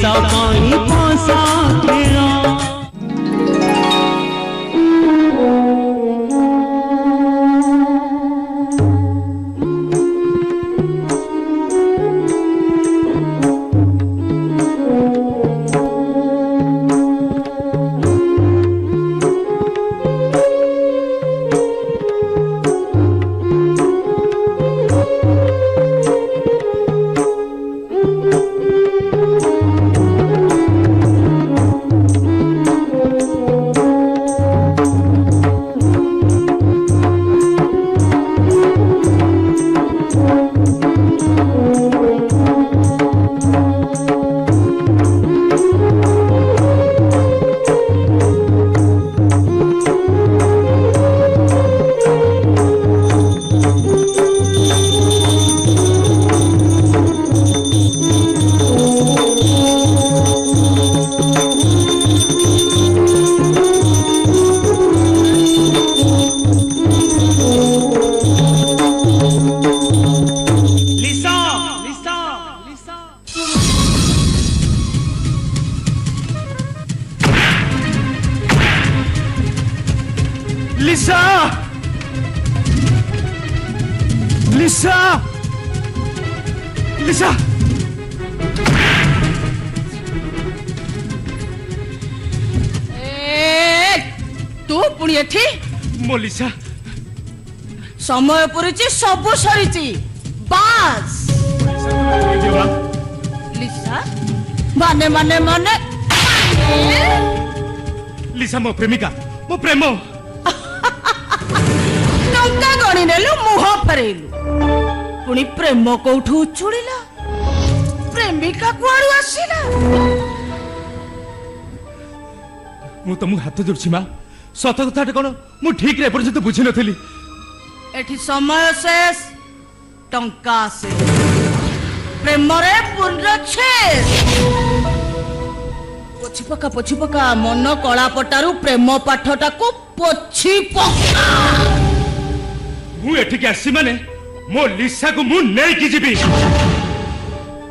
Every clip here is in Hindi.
लिसा पाई पासा खेला समय पुरीची सबु सरीची बास लिसा माने माने माने लिसा मो प्रेमिका मो प्रेम टंका गणी नेलु मुह फेरेलु पुणी प्रेम कोठू उछुड़िला प्रेमिका कुआडू आसीला मु तुम हाथ जोड़छि मा सत कथा कोन मु ठीक रे पर्यंत बुझी नथली एठी समय शेष टंका से प्रेम रे पुण्य शेष पोछि पका मन कला पटारू प्रेम पाठटा को पोछि पका मु एठी के आसी माने मो लिसा को मु नै की जीबी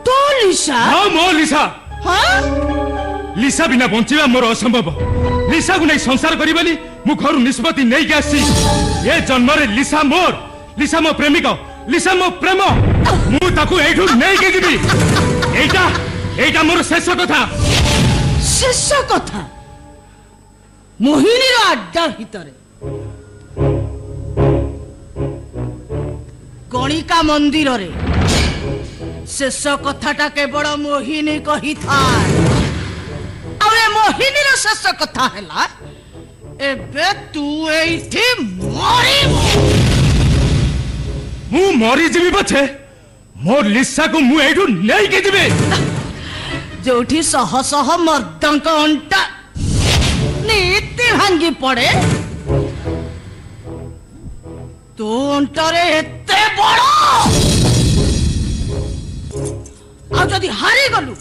तो लिसा हां मो लिसा हां लिसा बिना बंचिबा मोर असंभव लिसा को नै संसार करिबली मु घर निष्पत्ति नै के आसी ये जन्म रे लिसा मो प्रेमिका लिसा मो प्रेम मु ताकू एठू नै के जीबी एटा मोर शेष कथा मोहिनी रो अड्डा भितरे गणिका मंदिर रे शेष कथाटा केवल मोहिनी कही था अरे मोहिनी रो शेष कथा हैला एबे तू एठी मु मरी जीवी पछे मोर लिसा को मु एठू नै के जीबे जोठी सह सह मर्दंक अंटा नीति भांगी पड़े तो अंटारे एते बड़ आ जदि हारी गलु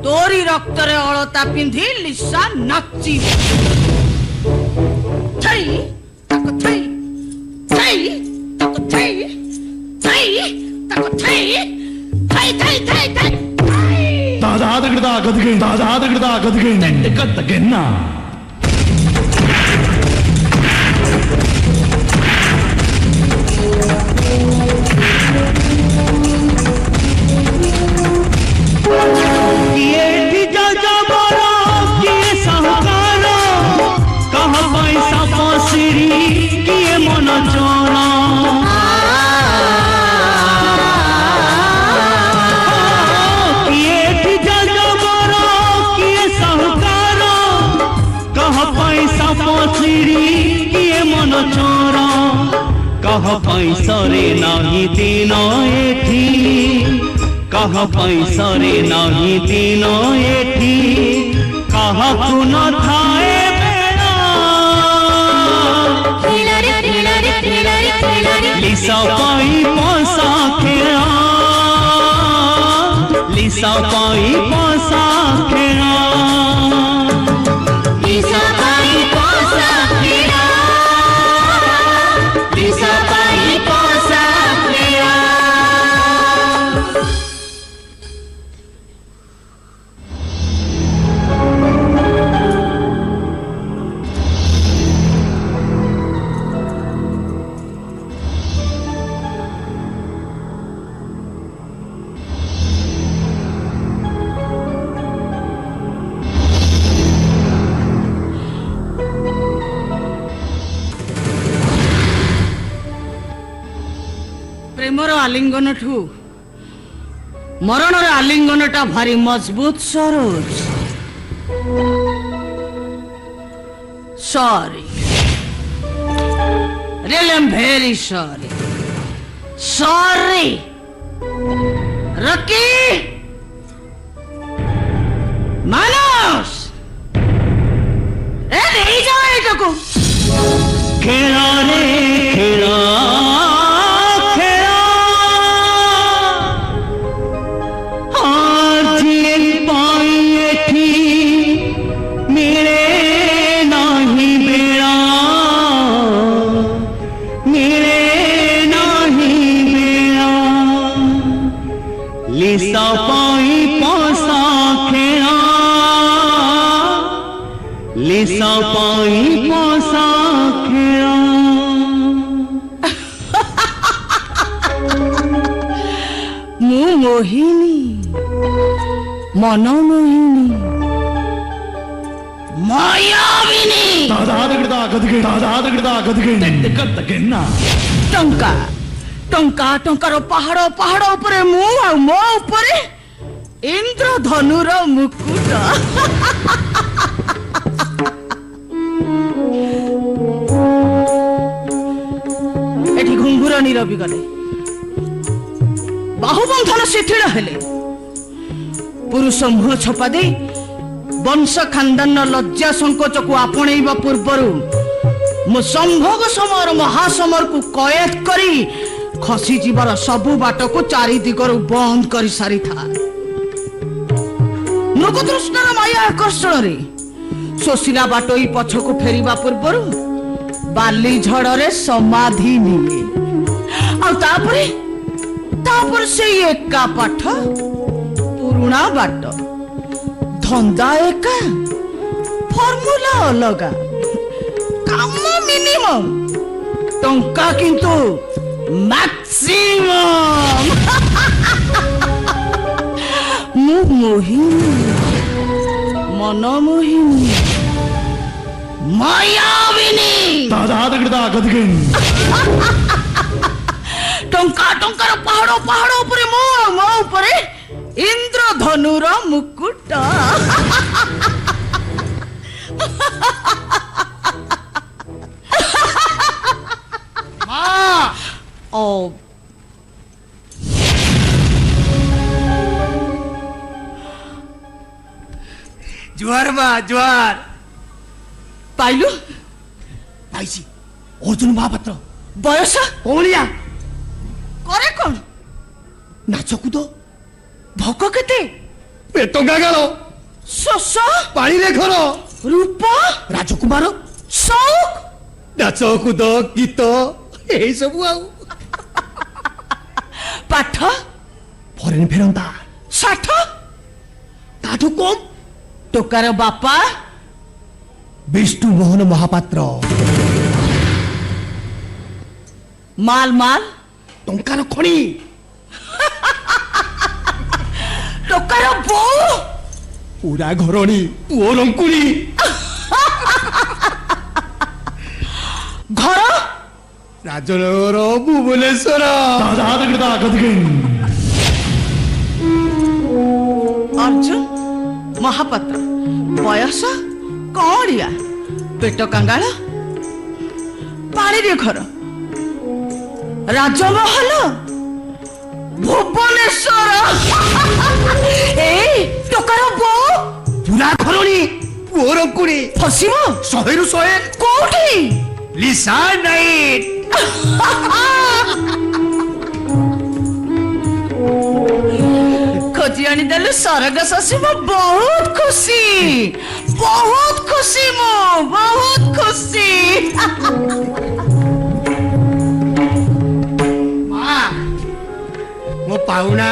तोरी रक्त रे अलता पिंधी लिसा नाची थई तक थई थई तक थई थई तक थई थई थई थई थई दादा गदगे कत्तकेन्ना कह पैसरे नहीं दिन एठी कह पैसरे नहीं दिन एठी कह न थाए लिसा पाई पैसा खेला लिसा पाई पैसा खेला लिसा पाई पैसा खेला लिसा पाई पैसा खेला ଆଲିଙ୍ଗନଠୁ ମରଣର ଆଲିଙ୍ଗନଟା ଭାରି ମଜବୁତ ସରୋଜ। ସରି, really I'm very sorry. Sorry, Rocky, Manos, नहीं जाओ एटको। खेला रे खेला खेला आज ये पाए थी मेरे नाही बेड़ा मेरे नाही बेड़ा लिसा पाई पासा खेला लिसा पाई पासा खेला। ମୁଁ ମୋହିନୀ, ମନମୋହିନୀ, ମାୟାବିନୀ। ଟଙ୍କା ଟଙ୍କା ଟଙ୍କାର ପାହାଡ ପାହାଡ ଉପରେ ମୁଁ ଆଉ ମୋ ଉପରେ ଇନ୍ଦ୍ରଧନୁର ମୁକୁଟ। ଏଠି ଘୁଙ୍ଗୁର ନିରବି ଗଲେ, ବାହୁବନ୍ଧନ ଶିଥିଳ ହେଲେ, ପୁରୁଷ ମୁହଁ ଛପା ଦେଇ ବଂଶ ଖାନଦାନର ଲଜ୍ଜା ସଂକୋଚକୁ ଆପଣେଇବା ପୂର୍ବରୁ ମୁଁ ସମ୍ଭୋଗ ସମୟର ମହାସମରକୁ କଏଦ କରି ଖସିଯିବାର ସବୁ ବାଟକୁ ଚାରି ଦିଗରୁ ବନ୍ଦ କରି ସାରିଥାଏ। ମୃଗତୃଷ୍ଣାର ମାୟା ଆକର୍ଷଣରେ ଶୋଷିଲା ବାଟୋଇ ପଛକୁ ଫେରିବା ପୂର୍ବରୁ ବାଲି ଝଡ଼ରେ ସମାଧି ନିଏ। ଆଉ ତାପରେ ସେଇ ଏକା ପାଠ, ପୁରୁଣା ବାଟ, ଧନ୍ଦା ଏକା, ଫର୍ମୁଲା ଅଲଗା, କାମ ମିନିମମ୍, ଟଙ୍କା କିନ୍ତୁ ମ୍ୟାକ୍ସିମମ୍। ମୁଁ ମୋହିନୀ, ମନମୋହିନୀ, ମାୟାବିନୀ। ଟଙ୍କା ଟଙ୍କାର ପାହାଡ ପାହାଡ ଉପରେ ମୋ ଉପରେ ଇନ୍ଦ୍ରଧନୁର ମୁକୁଟ। ଓ জোয়ার মা জোয়ার। পাইলু? পাইছি, অর্জুন মহাপাত্র। বয়স কৌলিয়া করে কোন? নাচকুদ ভোক কেতে? পেট গাগাল শস্য পানিরে ঘর রূপ রাজকুমার শৌক নাচকুদ গীত এই সবু আউ পাঠ ফরেন ফেরন্তা ষাঠ তাঠু কম। ଟୋକାର ବାପା বিষ্ণু মোহন মহাপাত্র। ମାଲ ମାଲ টঙ্কার খনি ଟୋକାର ବୋଉ পুরা ঘরণী পুয় রঙ্কুড়ি ଘର রাজনগর ভুবনেশ্বর। ଅର୍ଜୁନ ମହାପାତ୍ର, ବୟସ କଅଁଳିଆ, ପେଟ କାଙ୍ଗାଳ, ପାଣିରେ ଘର, ରାଜମହଲ ଭୁବନେଶ୍ୱର। ଏଇ ଟୋକାର ବୋଉ পুরা ঘরণী পুয় রঙ্কুড়ি ଫସିବ শহেরু শহে କୋଉଠି? Lisa night. ଖୋଜି ଆଣିଦେଲୁ ସରଗ ଶଶୀ, ମୁଁ ବହୁତ ଖୁସି ମୁଁ ବହୁତ ଖୁସି। মা ମୋ ପାଉଣା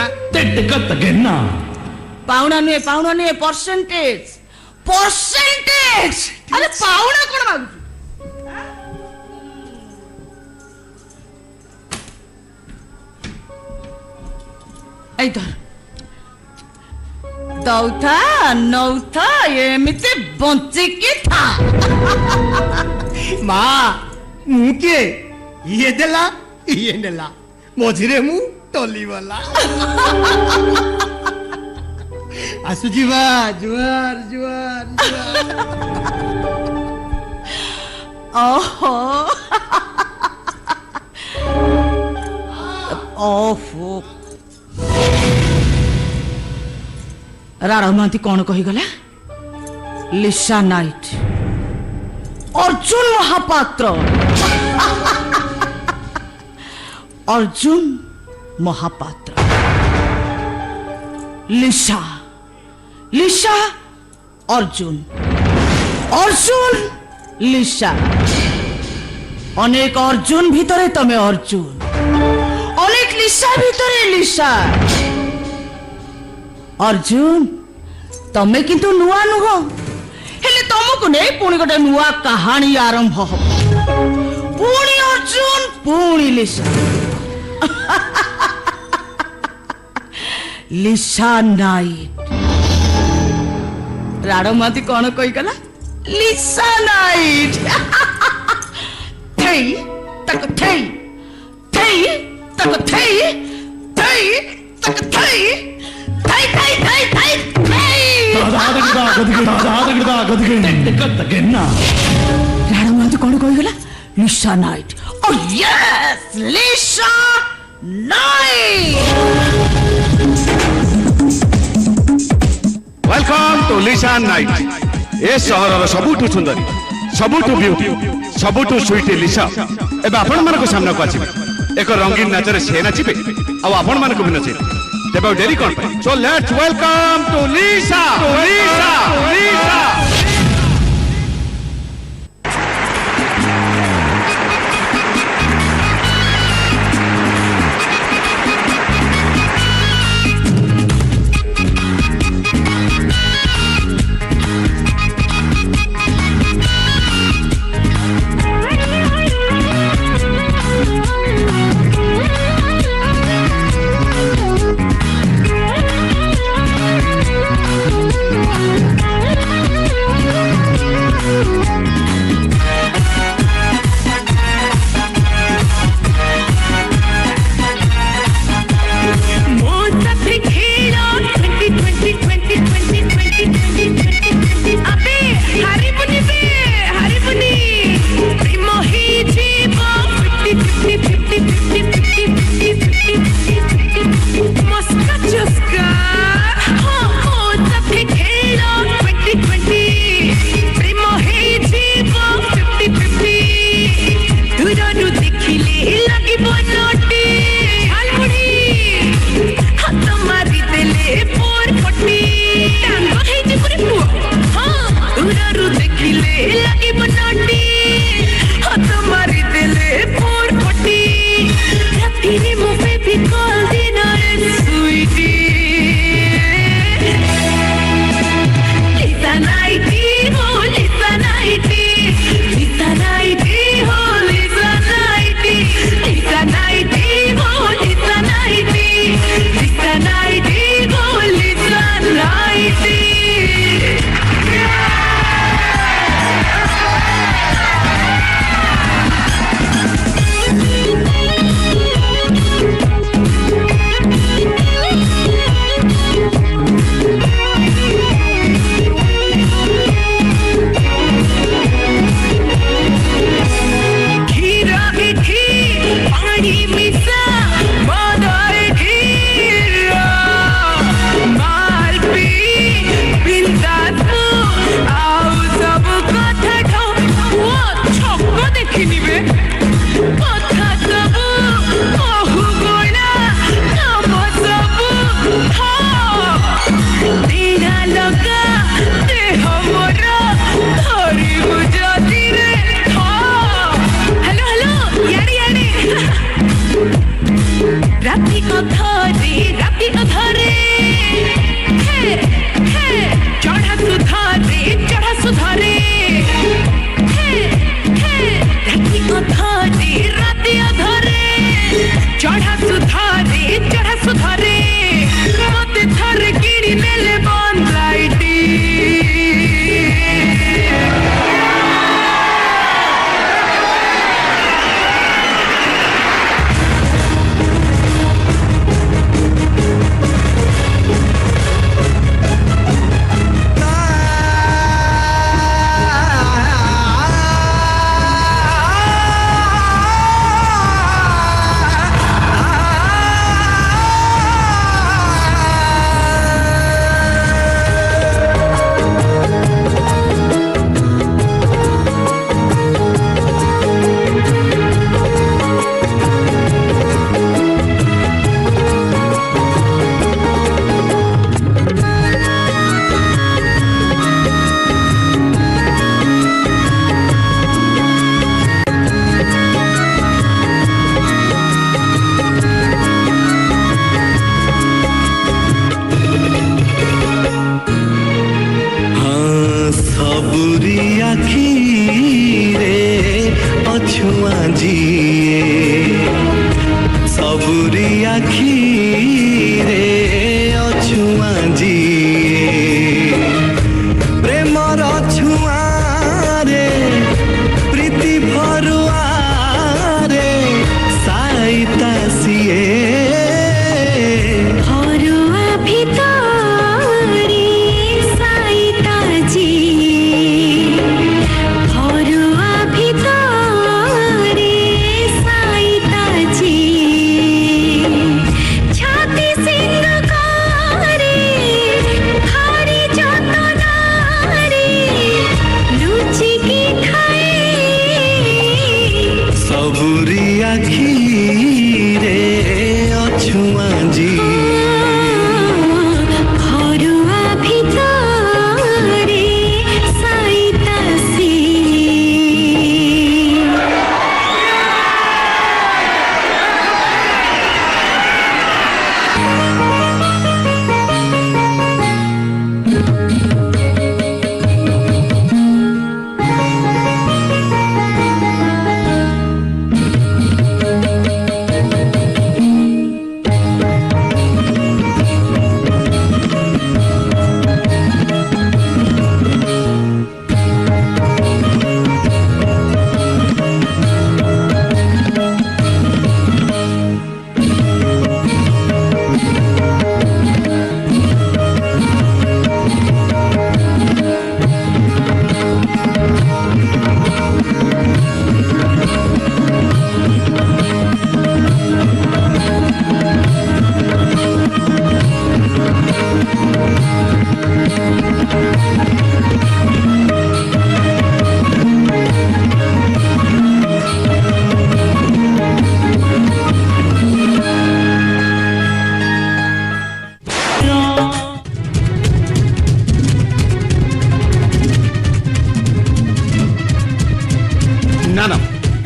ପାଉଣା ନୁହେଁ ପରସେଣ୍ଟେଜ। ଆରେ ପାଉଣା କଣ ମାଗୁଛୁ? ଏଇ ଧର, ଦଉଥା ନଉଥା ଏମିତି ବଞ୍ଚିକି ଥା। ମା ମୁଁ କିଏ? ଇଏ ଦେଲା ଇଏ ନେଲା, ମଝିରେ ମୁଁ टली वाला आसुची बा जुआर जुआर ओहो ओफो राणा महांती कौन कहीगला लिसा नाइट अर्जुन महापात्र अर्जुन महापात्र लिसा लिसा अर्जुन अर्जुन लिसा अनेक अर्जुन भितरे तमे अर्जुन अनेक लिसा भितरे लिसा अर्जुन तमे किंतु नुआ नुह हेले तुमको नहीं पुणी गोटे नुआ कहानी आरंभ हो पुणी अर्जुन पुणी लिसा लिसा नाइट राणा महांती कौन कही गला लिसा नाइट थई तक थई थई तक थई थई तक थई थई थई थई थई राणा महांती कौन कही गला Lisa night oh yes Lisa night welcome to Lisa night ए सहर सबुठु सुंदरी सबुठु ब्यूटी सबुठु स्वीट लिसा एबे आपण मानको सामना को आछि एक रंगीन नाचरे से नाचिबे आ आपण मानको भी नचे तेबे डेरी कोन पे सो लेट्स वेलकम टू लिसा लिसा लिसा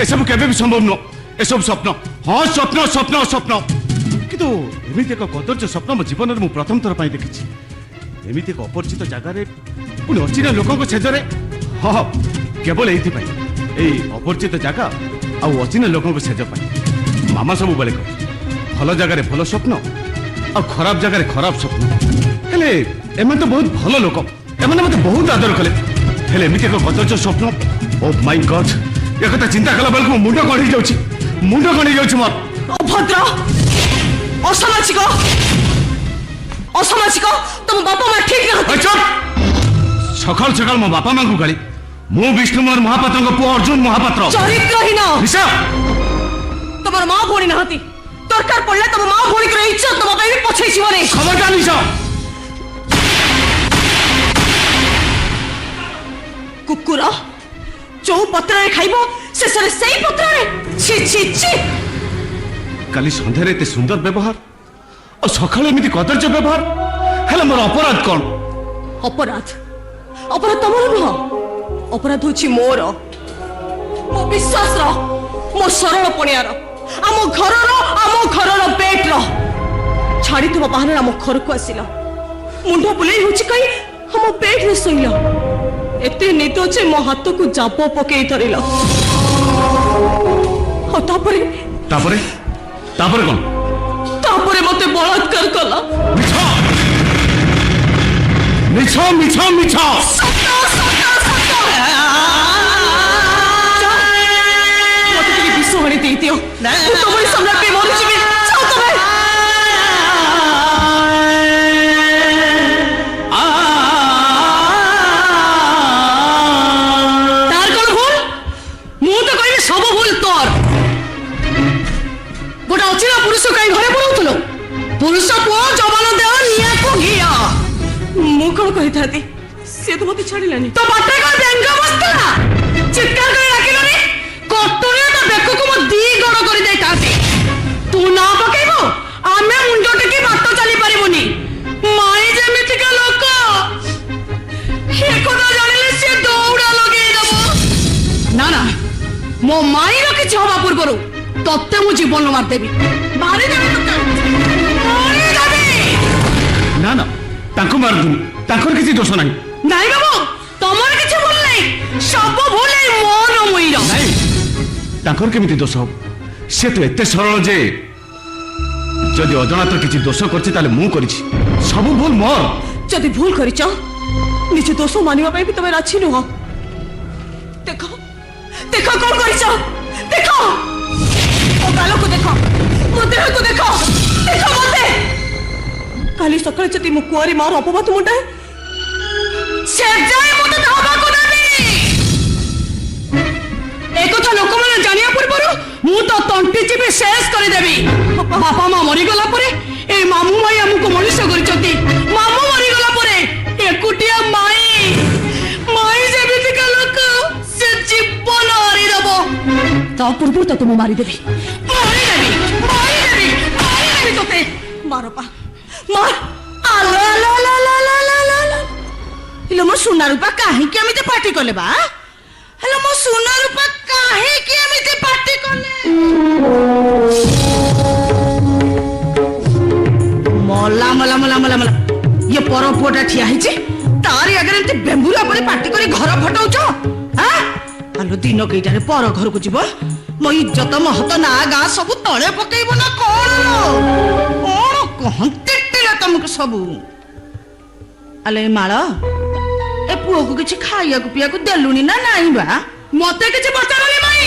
एसबू केबे भी संभव नुह एसब स्वप्न हाँ स्वप्न स्वप्न स्वप्न किंतु एमिति एक कदर्य स्वप्न मो जीवन में प्रथम थर पर देखी एमिति एक अपरिचित जगार पुणी अचिना लोक छेदरे हाँ केवल ये अपरिचित जगह आउ अचिना लोक छेद मामा सब बेले कहे भल जगार भल स्वप्न आ खराब जगार खराब स्वप्न हेले एम तो बहुत भल लोक एम मत बहुत आदर कले हेले एमिति एक कदर्य स्वप्न ओ माय गॉड एक कथा चिंता कला बेलू मुंड कण हो मोर अभद्र असामाजिक असामाजिक तुम बापा माँ ठीक ना सकाल सकाल मो बापा माँ को गाली मु विष्णुमोहन महापात्र पुओ अर्जुन महापात्र चरित्रहीन निशा तुम माँ भौणी नहांती दरकार पड़े तुम माँ भौणी को इज्जत तुम भी पछे जीवन खबरदार निशा कुकुर जो पत्र खाइब शेष से पत्र छी छी छी काली संध्यारे एते सुंदर व्यवहार और सकाल एमती कदर्य व्यवहार हेले मोर अपराध कौन अपराध अपराध तमर नुह अपराध होची मोर मो विश्वास रो मो सरल पणियार आम घरर पेट रो छाड़ी तुम बाहर आम घर को आसिल मुंड बुलाई होची कई हम पेट रे सोइल एते निद जे मो हाथ को जाप पकई धरिल तापरे तापरे तापरे कौन तापरे मते बलात्कार कला मिछा मिछा मिछा सत्य सत्य सत्य मते टिके विश्वाणी दे दियो तुम्हारे सामने पे मर जीवी जाओ तुम्हें तार कौन भूल मु तो कहबी सब भूल तोर गोटा अचिना पुरुष कहीं घरे पड़ाउथलो पुरुष पुओ जवान देह निया को घिया मु कौन कही था से तो मत छाड़िलानी तो बाटे को व्यंग बसला चित्कार कर राखिलनी कटोरे तो बेक को म दी गड़ कर दे ताते तू ना पकेबो आमे मुंडो टेकी बात चली परिबोनी माई जेमिति का लोक हे कोना जानिले से दौड़ा लगे दबो ना ना मो माई रो किछ हवा पूर्वरु तत्ते मु जीवन मार देबी मारी देबी तत्ते मारी देबी ना ना तांको मार दूनी तांकर किसी दोष नहीं नहीं बाबू तमर किछ भूल नहीं सब भूल है मोर मुइर नहीं तांकर केमिति दोष हो से तो एते सरल जे जदि अजनात किछि दोष करछि ताले मु करिछि सब भूल मोर जदि भूल करिछ निज दोष मानिबा पई भी तमे राछि नुह देखो देखो कौन करिछ देखो ओ गालो को देखो मो देह को देखो देखो मते काली सकाळ जति मु कुआरी मार अपवाद मुंडा से जाय मते धाबा को देबी एको तो लोक माने जानिया पूर्वरु मु तो तंटी चिपे शेष कर देबी बापा मां मरि गला परे ए मामू माई हमको मनुष्य करिसती मामू मरि गला परे एकुटिया माई माई जे बिति का लोक से जीवन हरि दबो ता पूर्व तो तुम मारी देबी तोते मारो पा मार आलो आलो आलो आलो आलो आलो आलो हेलो मो सोना रूपा काहे कि एमिते पार्टी करले बा हेलो मो सोना रूपा काहे कि एमिते पार्टी करले मला मला मला मला मला ये पर पुआटा ठिया हिचे तारी अगर एमिते बेंबुरा परे पार्टी करी घर फटाउछ हां हेलो दिन कईटारे पर घर को जीव मो इज्जत महत ना गा सब तळे पकेइबो ना कोन कहंते तुमको सबू अले माल ए पुओ को किछि खाइया को पिया को देलुनी ना नाही बा मते किछि पचारले माई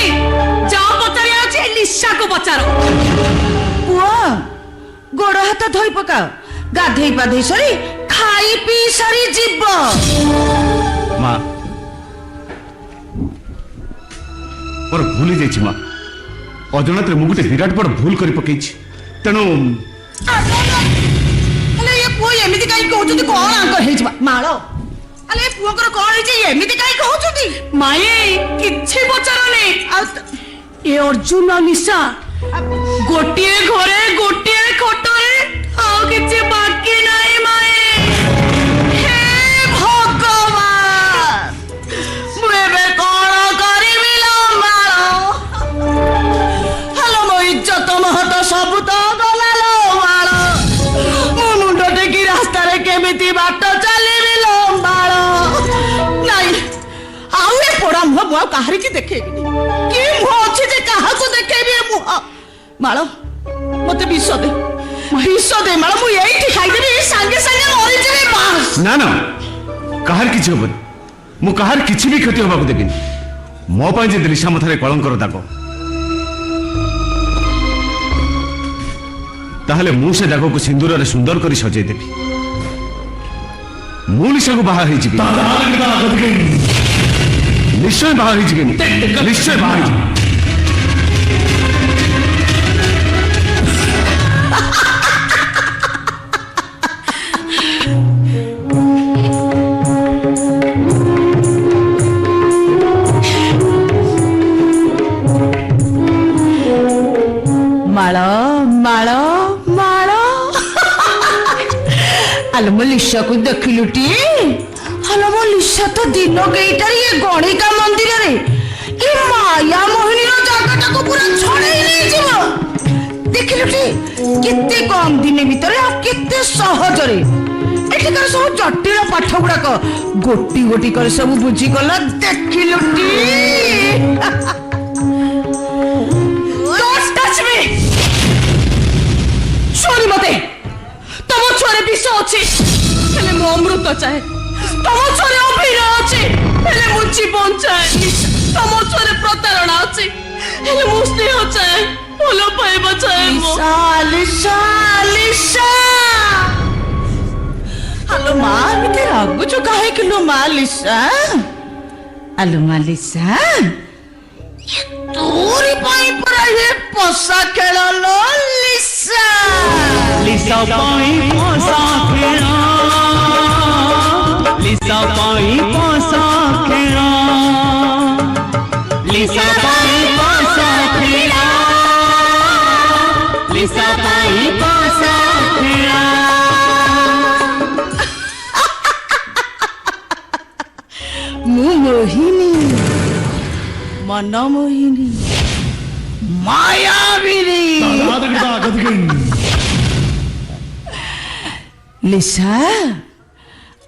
जा पचारिया अछि लिसा को पचारो पुओ गोड़ हाथ धोई पका गाधेई पाधेई सरी खाई पी सरी जीव मां पर भूली जाइछि मां अजनात रे मु गुटे विराट बड़ भूल करि पकेछि तेनु पुओ एमिति काई कहउछथि कोन आंकर हेजबा माळो अले पुओ कर कोन हेछि एमिति काई कहउछथि माई किछि पचारने ए अर्जुन निशा गोटिए घरे गोटिए खटरे आ किछि बाकी नाही माई हे भगवान मुबे कोन करिबि लो माळो କେମିତି ବାଟ ଚାଲିବି ଲୋ ମାଳ। ନାଇଁ ଆଉ ଏ ପୋଡା ମୁହଁ ମୁଁ ଆଉ କାହାରିକି ଦେଖେଇବିନି। କି ମୁହଁ ଅଛି ଯେ କାହାକୁ ଦେଖେଇବି ଏ ମୁହଁ? ମାଳ ମତେ ବିଷ ଦେ, ବିଷ ଦେ ମାଳ, ମୁଁ ଏଇଠି ଖାଇଦେବି, ସାଙ୍ଗେ ସାଙ୍ଗେ ମରିଯିବି ବାସ୍। ନା ନା, କାହାର କିଛି ହବନି। ମୁଁ କାହାର କିଛି ବି କ୍ଷତି ହବାକୁ ଦେବିନି। ମୋ ପାଇଁ ଯଦି ଲିସା ମଥାରେ କଳଙ୍କର ଦାଗ, ତାହେଲେ ମୁଁ ସେ ଦାଗକୁ ସିନ୍ଦୁରରେ ସୁନ୍ଦର କରି ସଜେଇ ଦେବି। ମୁଁ ଲିସାକୁ ବାହା ହେଇଯିବି, ନିଶ୍ଚୟ ବାହା ହେଇଯିବି, ନିଶ୍ଚୟ ବାହା ହେଇଯିବି। ମାଳ ମାଳ ମାଳ ଆଲୋ ମୋ ଲିସାକୁ ଦେଖିଲୁଟି? ଆଲୋ ମୋ ଲିସା ତ ଦିନ କେଇଟାରେ ଏ ଗଣିକା ମନ୍ଦିରରେ ଏ ମାୟା ମୋହିନୀର ଜାଗାଟାକୁ ପୁରା ଛଡେଇ ନେଇଯିବ। ଦେଖିଲୁଟି କେତେ କମ ଦିନ ଭିତରେ ଆଉ କେତେ ସହଜରେ ଏଠିକାର ସବୁ ଜଟିଳ ପାଠ ଗୁଡାକ ଗୋଟି ଗୋଟି କରି ସବୁ ବୁଝିଗଲା। ଦେଖିଲୁଟି? ଶୁଣି ମତେ, ତମ ଛୁଆରେ ବିଷ ଅଛି ହେଲେ ମୁଁ ଅମୃତ ଚାହେଁ, ତମ ଛୁଆରେ ଅଭିନୟ ଅଛି ହେଲେ ମୁଁ ଜୀବନ ଚାହେଁ, ତମ ଛୁଆରେ ପ୍ରତାରଣା ଅଛି ହେଲେ ମୁଁ ସ୍ନେହ ଚାହେଁ, ଭଲ ପାଇବା ଚାହେଁ। ଲିସା ଲିସା ଆଲୋ ମା ଏମିତି ରାଗୁଛୁ କାହିଁକି ଲୋ ମା ଲିସା? ଆଲୋ ମା ଲିସା ତୋରି ପାଇଁ ପରା ଏ ପଶା ଖେଳ ଲୋ ଲିସା। लिसा पाई पासा खेड़ा, लिसा पाई पासा खेड़ा, लिसा पाई पासा खेड़ा, लिसा पाई पासा खेड़ा। ମୁଁ ମୋହିନୀ, ମନ ମୋହିନୀ, ମାୟାବିନୀ। ଲିସା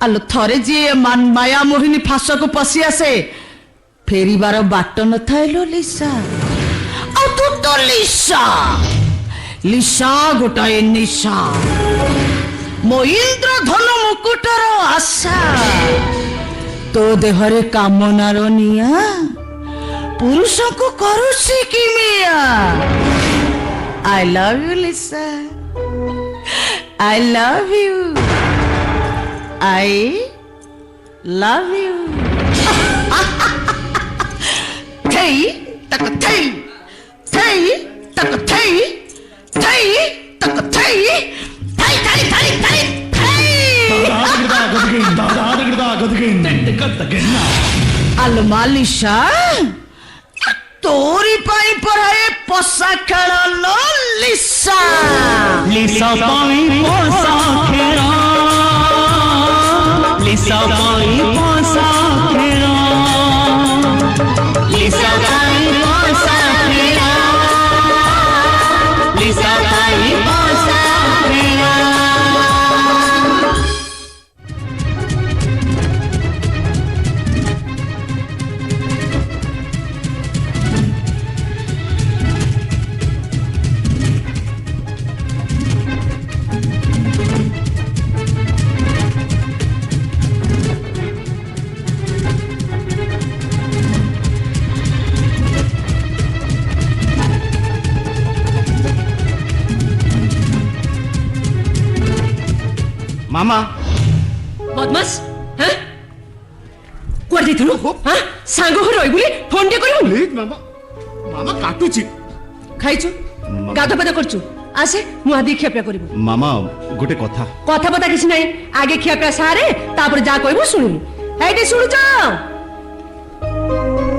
ଆଲୋ ଥରେ ଯିଏ ମାୟା ମୋହିନୀ ଫାଶକୁ ପଶି ଆସେ ଫେରିବାର ବାଟ ନଥାଏ ଲୋ ଲିସା। ଆଉ ତୁ ତ ଲିସା, ଲିସା ଗୋଟାଏ ନିଶା, ମୋ ଇନ୍ଦ୍ରଧନୁ ମୁକୁଟର ଆଶା, ତୋ ଦେହରେ କାମନାର ନିଆଁ ପୁରୁଷକୁ କରୁଛି କି Mia. I love you Lisa, I love you, I love you। Thei tak thei, thei tak thei, thei tak thei, thei thei thei thei thei। ଆଲୋ ମା ଲିସା ତୋରି ପାଇଁ ପରା ଏ ପଶା ଖେଳ ଲୋ ଲିସା। लिसा पाई पासा खेड़ा, लिसा पाई पासा खेड़ा, लिसा पाई पासा खेड़ा, लिसा पाई पासा खेड़ा। ମାମା ବଦମାସ କୁଆଡେ ଯାଇଥିଲୁ? ସାଙ୍ଗ ଘରେ ରହିବୁ ଫୋନ ଟେ କରିବୁ? ପ୍ଲିଜ ମାମା, ମାମା କାଟୁଛି। ଖାଇଛୁ, ଗାଧପାଧ କରୁଛୁ, ଆସେ ମୁଁ ଆଦି ଖିଆପିଆ କରିବୁ। ମାମା ଗୋଟେ କଥା। କଥା ପତା କିଛି ନାହିଁ, ଆଗେ ଖିଆପିଆ ସାରେ ତାପରେ ଯାହା କହିବୁ ଶୁଣିବୁ। ଏଇଠି ଶୁଣୁଛ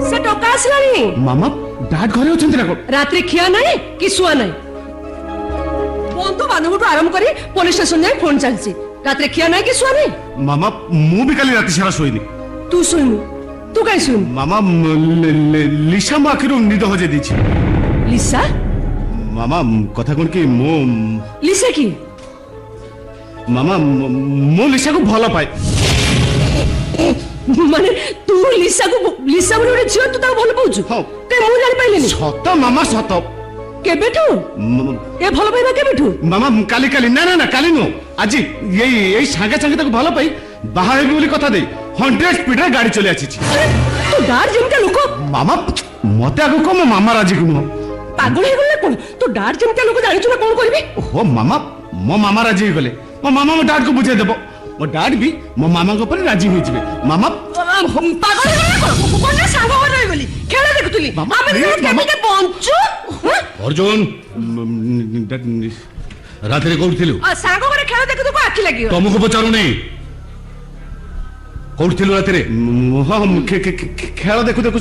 ସେ ଟଙ୍କା ଆସିଲାଣି। ମାମା ଡାଡ୍ ଘରେ ଅଛନ୍ତି ନା କଣ? ରାତ୍ରି ଖିଆ ନାହିଁ କି ଶୁଆ ନାହିଁ, ବନ୍ଧୁ ବାନ୍ଧବଠୁ ଆରମ୍ଭ କରି ପୋଲିସ ଷ୍ଟେସନ ଯାଇ ଫୋନ ଚାଲିଛି। ରାତ୍ରି ଖିଆ ନାହିଁ କି ଶୁଆ ନାହିଁ। ମାମା ମୁଁ ବି କାଲି ରାତି ସାରା ଶୋଇନି। ତୁ ଶୋଇନୁ? ତୁ କାହିଁ ଶୋଇନୁ? ମାମା ଲିସା ମୋ ଆଖିରୁ ନିଦ ହଜେଇ ଦେଇଛି। ଲିସା? ମାମା କଥା କଣ କି ମୁଁ ଲିସା କି? ମାମା ମୁଁ ଲିସାକୁ ଭଲ ପାଏ। ମାନେ ତୁ ଲିସା ବୋଲି ଗୋଟେ ଝିଅ ତୁ ତାକୁ ଭଲ ପାଉଛୁ? ହଁ। କାଇଁ ମୁଁ ଜାଣିପାରିଲିନି। ସତ ମାମା ସତ। କେବେଠୁ ଏ ଭଲ ପାଇବା କେବେଠୁ? ମାମା କାଲି ନା କାଲି ନୁହଁ ଆଜି ଏଇ ସାଙ୍ଗେ ସାଙ୍ଗେ ତାକୁ ଭଲ ପାଇ ବାହା ହେବି ବୋଲି କଥା ଦେଇ 100 ସ୍ପିଡରେ ଗାଡି ଚଲେଇ ଆସିଛି। ତୁ ଡାର ଯେମିତିଆ ଲୋକ। ମାମା ମତେ ଆଗକୁ କହ ମୋ ମାମା ରାଜି କୁ ନୁହଁ। ପାଗଳ ହେଇଗଲେ କଣ? ତୁ ଡାର ଯେମିତିଆ ଲୋକ ଜାଣିଛୁ ନା କଣ କରିବି? ଓହୋ ମାମା ମୋ ମାମା ରାଜି ହେଇଗଲେ ମୋ ମାମା ମୋ ଡାଡ କୁ ବୁଝେଇ ଦେବ। ମୋ ଡାଡ ବି ମୋ ମାମାଙ୍କ ଉପରେ ରାଜି ହେଇଯିବେ। ମାମା ପାଗଳ ହେଇଗଲେ କଣ? ସାଙ୍ଗ ଘରେ ରହିଗଲି ଖେଳ ଦେଖୁଥିଲି। ମାମା, ଆମେ please, କେମିତି ବଞ୍ଚୁ? ଅର୍ଜୁନ ରାତିରେ କୋଉଠି ଥିଲୁ? ସାଙ୍ଗ ଘରେ ଖେଳ ଦେଖୁଥିବୁ ଆଖି ଲାଗିବ। ତମକୁ ପଚାରୁନି କୋଉଠି ଥିଲୁ ରାତିରେ? ହଁ ଖେଳ ଦେଖୁ ଦେଖୁ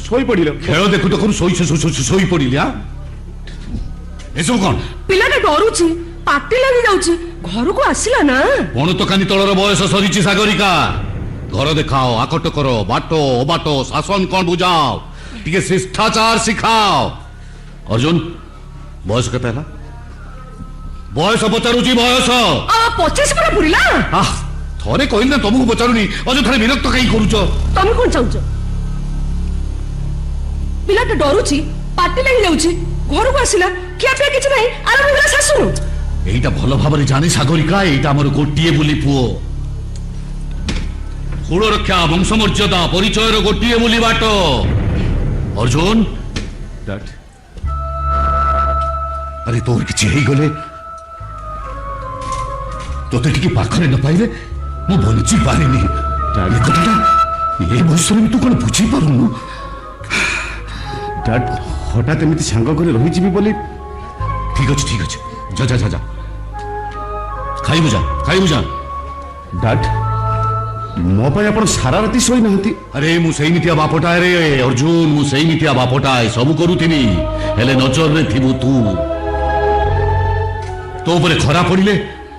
ଶୋଇ ପଡିଲ। ଖେଳ ଦେଖୁ ଦେଖୁ ଶୋଇ ପଡିଲି। ଏସବୁ କଣ? ପିଲାଟା ଡରୁଛି, ପାଟି ଲାଗି ଯାଉଛି, ଘରକୁ ଆସିଲା ନା। ପଣତକାନି ତଳର ବୟସ ସରିଛି ସାଗରିକା। ଘର ଦେଖାଅ, ଆକଟ କର, ବାଟ ଅବାଟ ଶାସନ କଣ ବୁଝାଅ, ଟିକେ ଶିଷ୍ଟାଚାର ଶିଖାଅ। ଅର୍ଜୁନ ବୟସ କେତେ ହେଲା? ବୟସ ପଚାରୁଛି ବୟସ। 25 ପୁରା ପୁରିଲା। ଥରେ କହିଲି ନା ତମକୁ ପଚାରୁନି, ଅଯଥାରେ ବିରକ୍ତ କାହିଁ କରୁଛ? ତମେ କଣ ଚାହୁଁଛ? ପିଲାଟା ଡରୁଛି, ପାଟି ଲାଗି ଯାଉଛି, ଘରକୁ ଆସିଲା, ଖିଆପିଆ କିଛି ନାହିଁ, ଆରମ୍ଭ ହେଇଗଲା ଶାଶୁ। এইটা ভালো ভাবে জানি সাগরিকা, এইটা আমার গোটিয়ে বলি পুয়। কুল রক্ষা, বংশমর্যাদা, পরিচয়ের গোটিয়ে বলি বাট। অর্জুন আরে তোর কিছু হয়ে তোতে টিকে পাখরে ন পাইলে মু বঞ্চি পারিনি। এ কথাটা এই বয়সরে তু কোন বুঝি পারুনু? ଡାଡ ହଠାତ୍ ଏମିତି ସାଙ୍ଗ ଘରେ ରହିଯିବି ବୋଲି। ঠিক আছে ঠিক আছে, যা যা যা যা ଖାଇବୁ ଯା। ଡାଡ ମୋ ପାଇଁ ଆପଣ ସାରା ରାତି ଶୋଇନାହାନ୍ତି? ଆରେ ମୁଁ ସେଇମିତିଆ ବାପଟାଏ ରେ ଅର୍ଜୁନ, ମୁଁ ସେଇମିତିଆ ବାପଟାଏ, ସବୁ କରୁଥିନି, ହେଲେ ନଜରରେ ଥିବୁ ତୁ। ତୋ ଉପରେ ଖରା ପଡ଼ିଲେ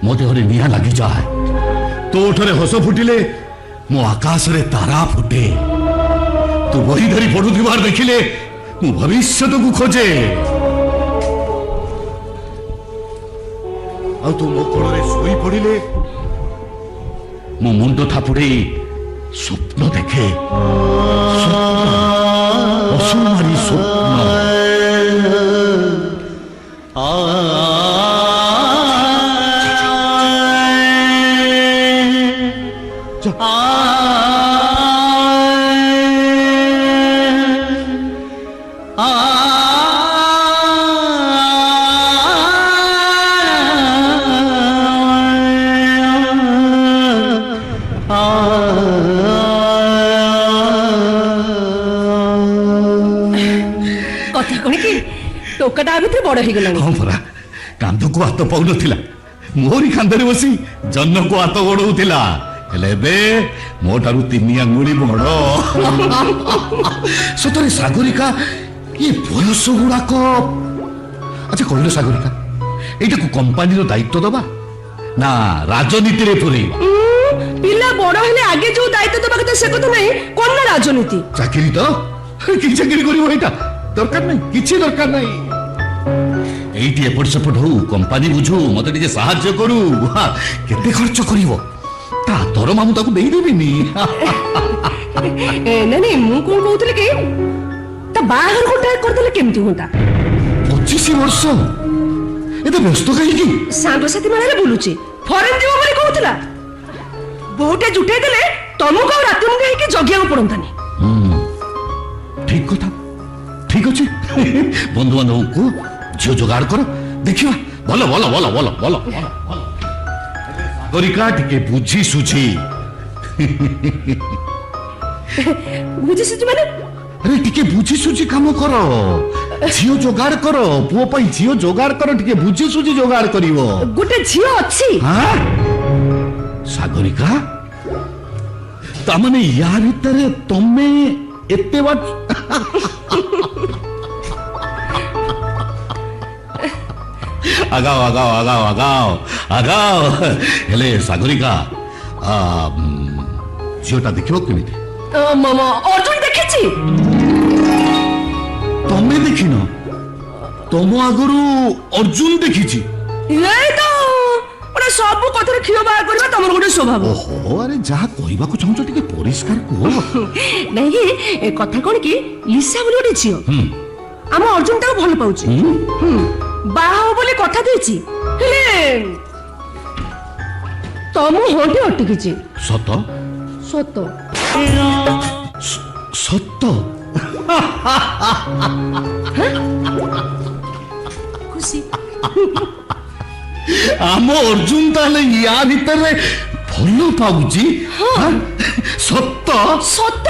ମୋ ଦେହରେ ନିଆଁ ଲାଗିଯାଏ, ତୋ ଓଠରେ ହସ ଫୁଟିଲେ ମୋ ଆକାଶରେ ତାରା ଫୁଟେ, ତୁ ବହି ଧରି ପଢୁଥିବାର ଦେଖିଲେ ମୁଁ ଭବିଷ୍ୟତକୁ ଖୋଜେ, ଆଉ ତୁ ମୋ କୋଳରେ ଶୋଇ ପଡ଼ିଲେ ମୋ ମୁଣ୍ଡ ଥାପୁଡ଼େଇ ସ୍ୱପ୍ନ ଦେଖେ, ଅସୁମାରୀ ସ୍ୱପ୍ନ। କଥା କଣ କି ଟୋକାଟା ଭିତରେ ବଡ ହେଇଗଲାଣି। ହଁ ପରା, କାନ୍ଧକୁ ହାତ ପାଉନଥିଲା, ମୋରି କାନ୍ଧରେ ବସି ଜହ୍ନକୁ ହାତ ଗୋଡଉଥିଲା, ହେଲେ ଏବେ ମୋ ଠାରୁ 3 ଆଙ୍ଗୁଳି ବଡ। ସତରେ ସାଗରିକା, ଏ ବୟସ ଗୁଡାକ। ଆଚ୍ଛା କହିଲ ସାଗରିକା, ଏଇଟାକୁ କମ୍ପାନୀର ଦାୟିତ୍ୱ ଦବା ନା ରାଜନୀତିରେ ପୁରେଇବା? ପିଲା ବଡ ହେଲେ ଆଗେ ଯୋଉ ଦାୟିତ୍ୱ ଦେବା କଥା ସେ କଥା ନାହିଁ, କଣ ନା ରାଜନୀତି। ଚାକିରି ତ କି ଚାକିରି କରିବ? ଏଇଟା ଦରକାର ନାହିଁ, କିଛି ଦରକାର ନାହିଁ। এইটি এপট সেপট হউ, কোম্পানি বুঝু, মতে টিকে সাহায্য করু, কেতে খরচ করিব তা দরমা মু তাকে দেই দেবিনি। ନାଇଁ ମୁଁ କଣ କହୁଥିଲି କି ତା ବାହାଘର ଗୋଟେ କରିଦେଲେ କେମିତି ହୁଅନ୍ତା? 25 ବର୍ଷ ଏତେ ବ୍ୟସ୍ତ କାହିଁକି? ସାଙ୍ଗସାଥି ମେଳାରେ ବୁଲୁଛି, ଫରେନ୍ ଯିବ ବୋଲି କହୁଥିଲା, ବୋହୁଟେ ଜୁଟେଇ ଦେଲେ ତମକୁ ଆଉ ରାତି ମୁଣ୍ଡ ହେଇକି ଜଗିବାକୁ ପଡନ୍ତାନି। ঠিক কথা, ঠিক ଅଛି, বন্ধু বান্ধবଙ୍କୁ ঝিও জোগাড় কর, দেখিবা। বলো বলো বলো বলো বলো গরিকা, টিকে বুঝি সুঝি। ବୁଝିସୁଝି ମାନେ? আরে টিকে বুঝি সুঝি কাম কর, ঝিও জোগাড় কর, পুଅ ପାଇଁ ঝিও জোগাড় কর, টিকে বুঝি সুঝি জোগাড় করিব। ଗୋଟେ ଝିଅ ଅଛି। হ্যাঁ সাগরিকা, তামানে ইয়া ভিতরে তুমি এতে বাট আগাও আগাও আগাও আগাও আগাও। হেলে সাগরিকা, ঝিওটা দেখিব কেমিতি? অর্জুন দেখেছি। তমে দেখিন? তম আগরু অর্জুন দেখিছি। এই তো ওটা सब कथारे क्षीर बाहर करबा तमर गोटे स्वभाव ओहो अरे जहा कहबाकू चाहूछ टिके परिष्कार को नहीं ए कथा कोन की लिसा बोली गोटे झियो हम अर्जुन ताको भल पाउची बाहा हो बोली कथा देची हेले तम होटी अटकीची सत सत सत खुशी आम अर्जुन ताले या भीतर भल पाउची सत सत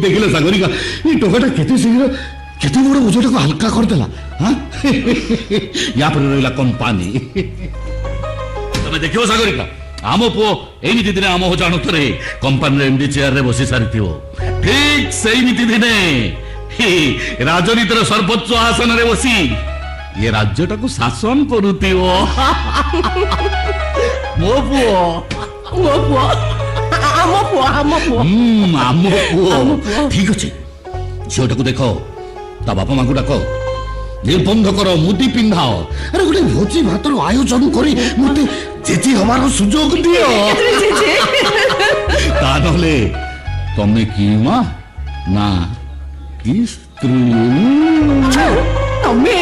देखिले सागरिका ये टोकाटा केते शीघ्र केते बड़ ओजटा को हल्का कर देला हां या पर रहला कंपनी तमे देखियो सागरिका आम पो एमिति दिने आम हो जानो तरे कंपनी एमडी चेयर रे बसी सारिथियो ठीक सेही नीति दिने राजनीतिर सर्वोच्च आसन रे बसी ये राज्यटा को शासन करुथियो मो पुओ आम पुओ ठीक अछि झियोटा को देखो ता बापा मां को डाको निर्बंध करो मुदी पिंधाओ अरे गोटे भोजी भातर आयोजन करी मते जेजी हमारो सुजोग दियो ता नहले तमे की मां ना की स्त्री तमे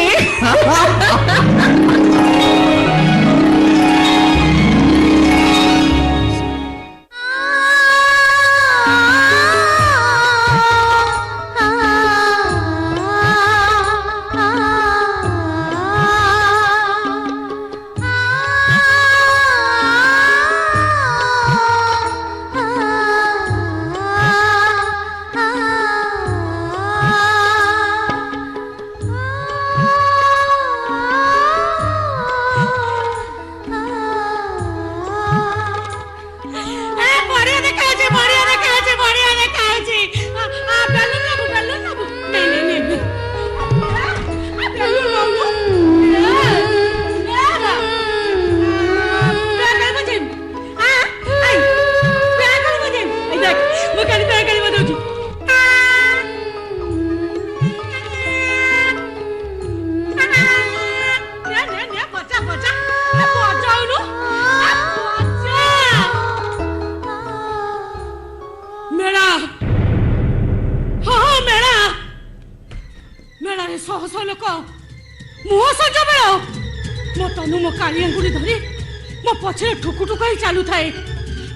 पछे ठुकु ठुकाई चालू थाए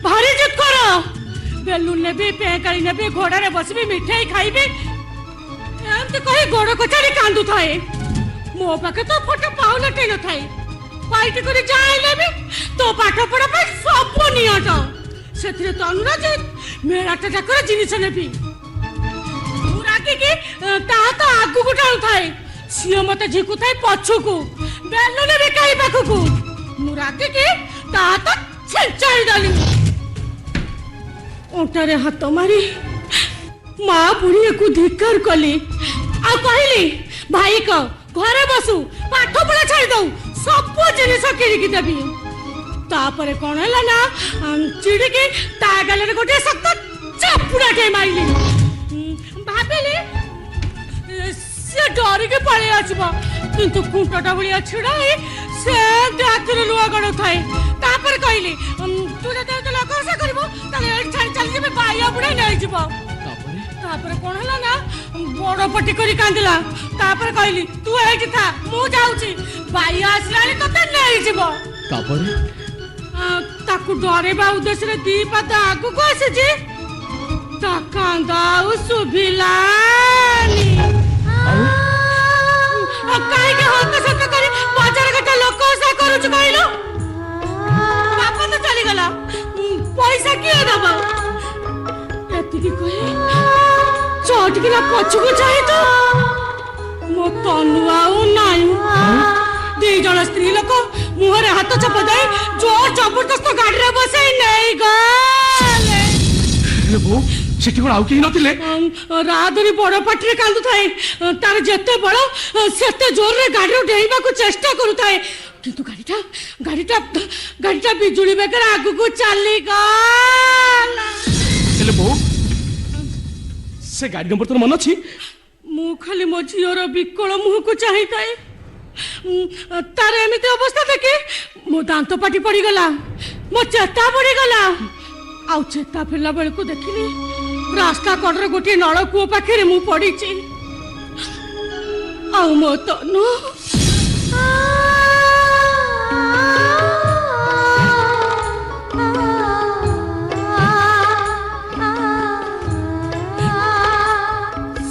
भारी जिद करो बेलून नेबे पेकाली नेबे घोड़ा रे बसबी मिठाई खाइबे एमते कहि गोड़ कचाड़ी कांदू थाए मो पाके तो फोटो पाउला टेलो थाए पाइटी करे जाय लेबे तो पाठ पढ़ा पे सब नियट सेथिरे तो अनुराज मेराटा जाकर जिनिस नेबी मुराकी की ता तो आगु को टाउ थाए सियो मते झिकु थाए पछु को बेलून नेबे काई पाखु को मुराकी की ताता छेचाई डाली ओटारे हाथ मारी माँ बुढ़ी को धिक्कार कली आ कहली भाई को घरे बसु पाठ पढ़ा छाड़ी दऊ सब जिनिस किणिकी देवी तापरे कौन है ना चिड़िकी ता गले गोटे सख्त चापुड़ा टे मारिली भाबिली से डरिके पळे आछबो किंतु कुंटटा भलिया छिड़ाई से डाक्टर लुआ गड़ थाए तापर कहली तू जते तो लकसा करबो तले छाड़ चल जेबे बाया बुढ़ा नै जीवो तापर कोन हला ना बड़ पटी करी कांदिला तापर कहली तू एठी था मु जाउची बाया आसलानी तते नै जीवो तापर ताकू डरेबा उद्देश्य रे दी पाता आगु को आसे जे ता कांदा सुभिलानी काहे के हक सक करी बाजार घटा लोक सा करूच कहलो बापा तो चली गला पैसा किए दबा एति की कहे चोट किला पछु को चाहे तो मो तनु आउ नाई दी जण स्त्री लोक मुहरे हाथ चप दई जोर जबरदस्त गाड़ी रे बसई नहीं गले रे बो सेठी कोन आउ केही नथिले राधुरी बड़ पाटी कांदु थाए तार जेते बड़ सेते जोर रे गाड़ी रो डेइबा को चेष्टा करू थाए किंतु गाड़ीटा बिजुली बेकर आगु को चली गला हेले बो से गाड़ी नंबर तो मन अछि मु खाली मो झीर विकल मुह को चाही थाए तार एमती अवस्था देखे मो दांत पाटी पड़ी गला मो चेता पड़ी गला आउ चेता फेरला बेल को देखिली रास्ता कड़े गोटे नलकूप पाखे मु पड़ी आउ मो तनु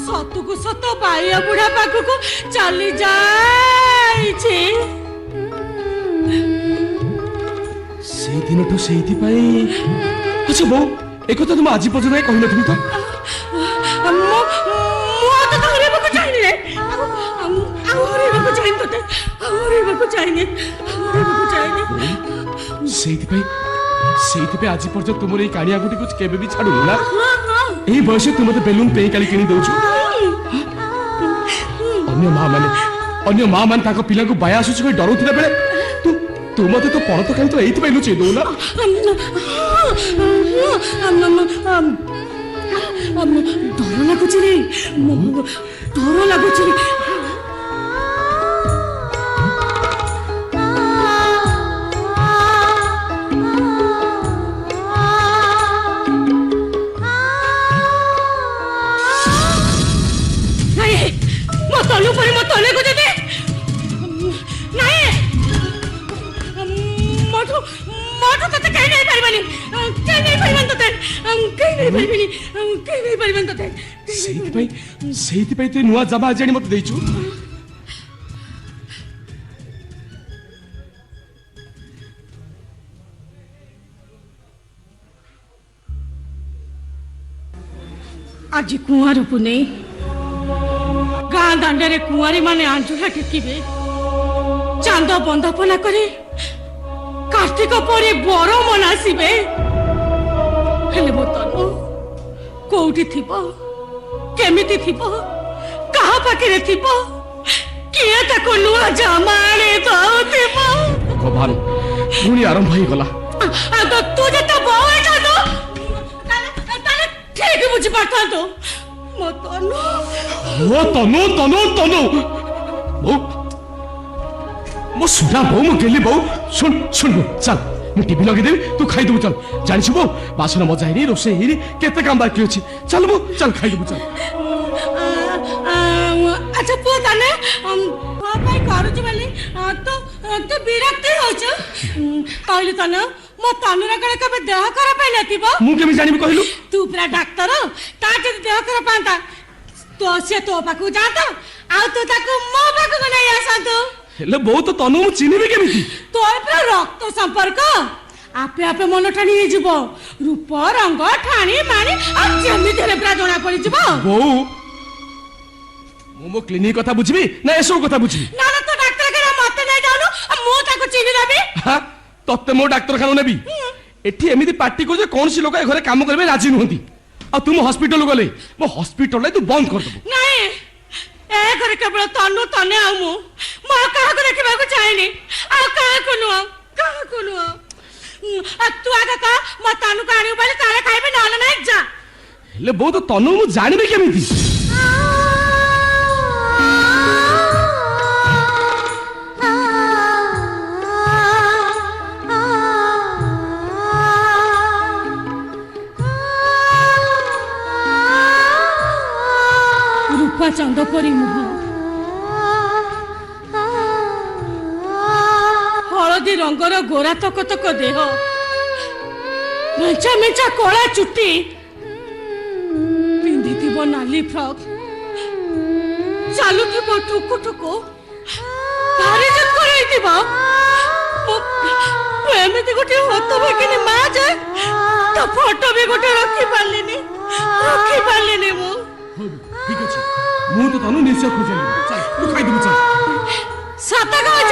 सतुकु सत बाया बुढ़ा पाखक चली जाइछे से दिन तो सेति पाई अच्छा बो एको तो तुम आज पर्यंत कहि नथिबि तो मो तो तोरे बको चाहिए रे आउरे बको चाहिए तो आउरे बको चाहिए सेति पे आज पर्यंत तुमरे कानिया गुटी कुछ केबे भी छाडु ना एही बयस तू मते बेलून पे काली किनी दउछु अन्य मां माने ताको पिला को बाया आसुछ कोई डरुथिला बेले तू मते तो पड़ तो कहीं तो एही पे लुचै दउ ना डर लागुछ रे डर लागुछ रे तनु पर मत तले को दे नहीं मोटू मोटू तो कहीं नहीं परबनी कहीं नहीं परबन तो कहीं नहीं परबन तो सेति पे तू नुआ जबा जानी मत देइछु आज कुआर को नहीं गाँ दांडे कुआरी माने आंजुला टेकिबे चांद बंदापना करे कार्तिक परे बर मनासिबे हेले मो तनु कोउठी थिबो केमिति थिबो कहा पाखे थिबो किए ताको नुआ जमाने दउथिबो भगवान पुणी आरंभ हो गला आ तो तू जता बोए जादो ताले ठीक बुझी पाता तो मो तनु ओ तनु तनु तनु बो मो सुना बो मो गेली बो सुन सुन चल मैं टीवी लगे देबी तू खाई दबु चल जानिछु बो बासन मजा हेरी रोसे हेरी केते काम बाकी अछि चल बो चल खाई दबु चल अच्छा पो तने भाई करू छि बोली तो विरक्ति होछ कहली तने मो तनुरा कड़े कबे देह खराब पे नथिबो मु केमि जानिबि कहलु तू पूरा डॉक्टर ता जे देह खराब पांता तो से तो पाकु जाता आ तो ताको मो पाकु नै आसंतो हेले बहुत तो तनु मु चिनिबि केमिति तोर पूरा रक्त संपर्क आपे आपे मन ठानी हे जिवो रूप रंग ठानी मानी आ जेमिति रे पूरा जोना पड़ी जिवो बो मो क्लिनिक कथा बुझबी ना एसो कथा बुझबी ना ना तो डॉक्टर के मते नै जानु मु ताको चिनि लेबी हां तत्ते मो डॉक्टर खानो नेबी एठी एमिति पार्टी को जे कोन सी लोक ए घरे काम करबे राजी नहंती आ तुम हॉस्पिटल गले मो हॉस्पिटल तू बंद कर दबो नहीं ए घरे केवल तनु तने आ मु मोर काहा को देखबा को चाहेनी आ काहा को नु आ तू आगा का म तनु काणी बोले तारे खाइबे ना ना जा ले बहुत तनु मु जानिबे केमिति चंद परी मुह हलदी रंगर गोरा तक तक देह मेचा मेचा कला चुटी पिंधि नाली फ्रॉक चालू ठुकु ठुकु भारी जत करैतिबा एमिति गोटे हत भागिनी माँ जे तो फोटो भी गोटे रखी पारलिनी मु ठीक अछि मु तो तनु निश्चय खोजली चल तू खाई दबु चल सत कहछ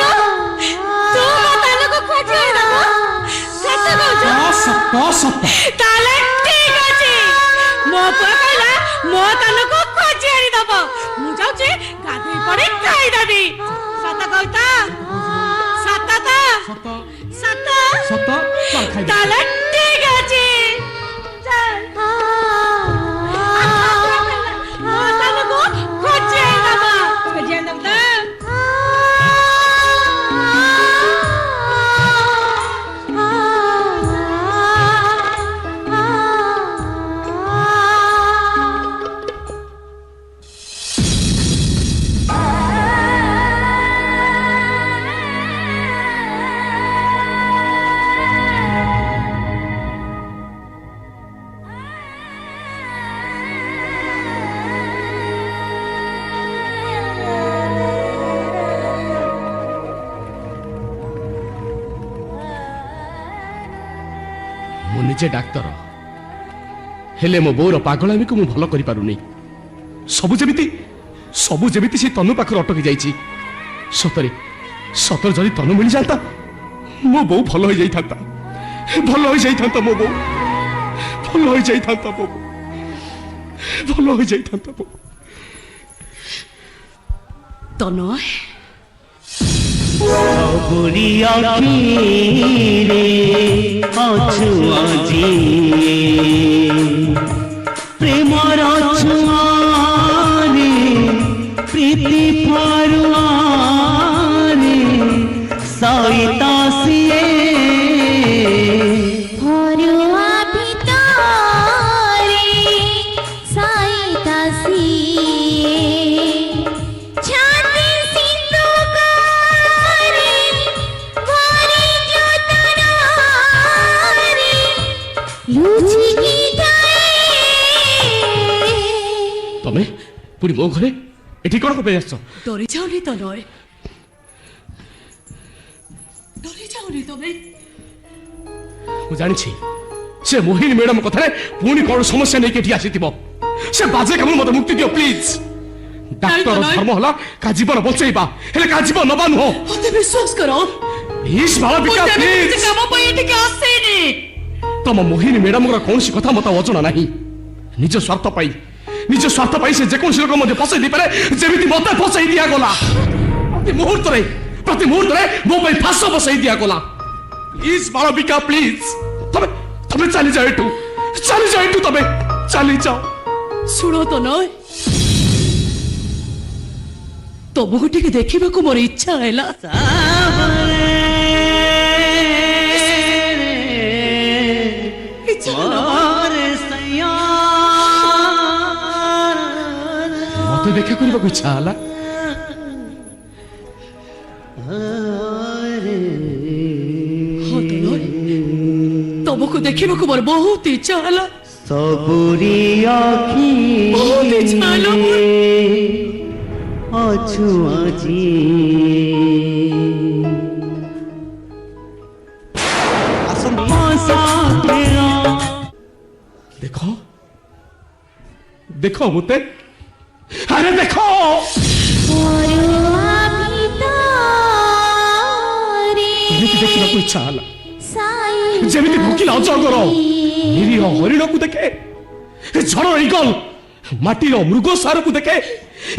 तू तनु को खोजै ना सत कहछ सत ताले ठीक अछि मो कहला मो तनु को खोजै आनी दब मु जाउ छी गाधै पड़े खाई देबी सत कहता सत चल खाई ताले ठीक अछि चल ନିଜେ ଡାକ୍ତର ହେଲେ ମୋ ବୋଉର ପାଗଳାମିକୁ ମୁଁ ଭଲ କରିପାରୁନି। ସବୁ ଯେମିତି ସେ ତନୁ ପାଖରେ ଅଟକି ଯାଇଛି। ସତରେ ସତରେ ଯଦି ତନୁ ମିଳିଯାନ୍ତା ମୋ ବୋଉ ଭଲ ହୋଇଯାଇଥାନ୍ତା। ଭଲ ହୋଇଯାଇଥାନ୍ତା ମୋ ବୋଉ। ଭଲ ହୋଇଯାଇଥାନ୍ତା ମୋ ବୋଉ। ଭଲ ହୋଇଯାଇଥାନ୍ତା ମୋ ବୋଉ। ତନୟ ସବୁରି ଆଖିରେ ଅଛୁ ଆଜି ପ୍ରେମର ଛୁଆରେ ପ୍ରୀତି ଫରୁଆରେ ସଇତା ସିଏ ফরুয়া ভিতরে সাইতাসি ছাতি সিন্ধু করে ভরে যতনারে লুচি গিটায়ে ତମେ ପୁଣି ମୋ ଘରେ ଏଠି କଣ ପାଇଁ ଆସିଛ? ଡରି ଯାଉନି ତନୟ, ଡରି ଯାଉନି ତମେ। ମୁଁ ଜାଣିଛି ସେ ମୋହିନୀ ମ୍ୟାଡମ କଥାରେ ପୁଣି କଣ ସମସ୍ୟା ନେଇକି ଏଠି ଆସିଥିବ। ସେ ବାଜେ କାମ ମତେ ମୁକ୍ତି ଦିଅ ପ୍ଲିଜ। ଡାକ୍ତର ଧର୍ମ ହେଲା କା ଜୀବନ ବଞ୍ଚେଇବା, ହେଲେ କା ଜୀବନ ନବା ନୁହଁ। ମତେ ବିଶ୍ୱାସ କର, ପ୍ଲିଜ ମାଳବିକା ପ୍ଲିଜ। କାମ ପାଇଁ ଏଠିକି ଆସିନି। ତମ ମୋହିନୀ ମ୍ୟାଡମଙ୍କର କୌଣସି କଥା ମତେ ଅଜଣା ନାହିଁ। ନିଜ ସ୍ୱାର୍ଥ ପାଇଁ ସେ ଯେକୌଣସି ଲୋକ ମଧ୍ୟ ଫସାଇ ଦେଇପାରେ, ଯେମିତି ମତେ ଫସାଇ ଦିଆଗଲା। ପ୍ରତି ମୁହୂର୍ତ୍ତରେ ମୋ ପାଇଁ ଫାଶ ବସାଇ ଦିଆଗଲା। ପ୍ଲିଜ ମାଳବିକା ପ୍ଲିଜ, ତମେ ଚାଲିଯାଅ ଏଠୁ, ତମେ ଚାଲିଯାଅ। ଶୁଣ ତନୟ, ତମକୁ ଟିକେ ଦେଖିବାକୁ ମୋର ଇଚ୍ଛା ହେଲା। ଇଚ୍ଛା ହେଲା। ମତେ ଦେଖା କରିବାକୁ ଇଚ୍ଛା ହେଲା। ହଁ ତନୟ, ତମକୁ ଦେଖିବାକୁ ମୋର ବହୁତ ଇଚ୍ଛା ହେଲା। ସବୁରି ବହୁତ ଇଚ୍ଛା ହେଲା ମୋର। ଆଖିରେ ଅଛୁ ଆଜି ଦେଖ ମତେ, ଆରେ ଦେଖ। ফরুয়া ভিতরে ଏମିତି ଦେଖିବାକୁ ଇଚ୍ଛା ହେଲା, সাইতাসি ଯେମିତି ଭୋକିଲା ଅଜଗର ନିରୀହ ହରିଣକୁ ଦେଖେ, ଝଡ଼ ଇଗଲ ମାଟିର ମୃଗ ସାରକୁ ଦେଖେ,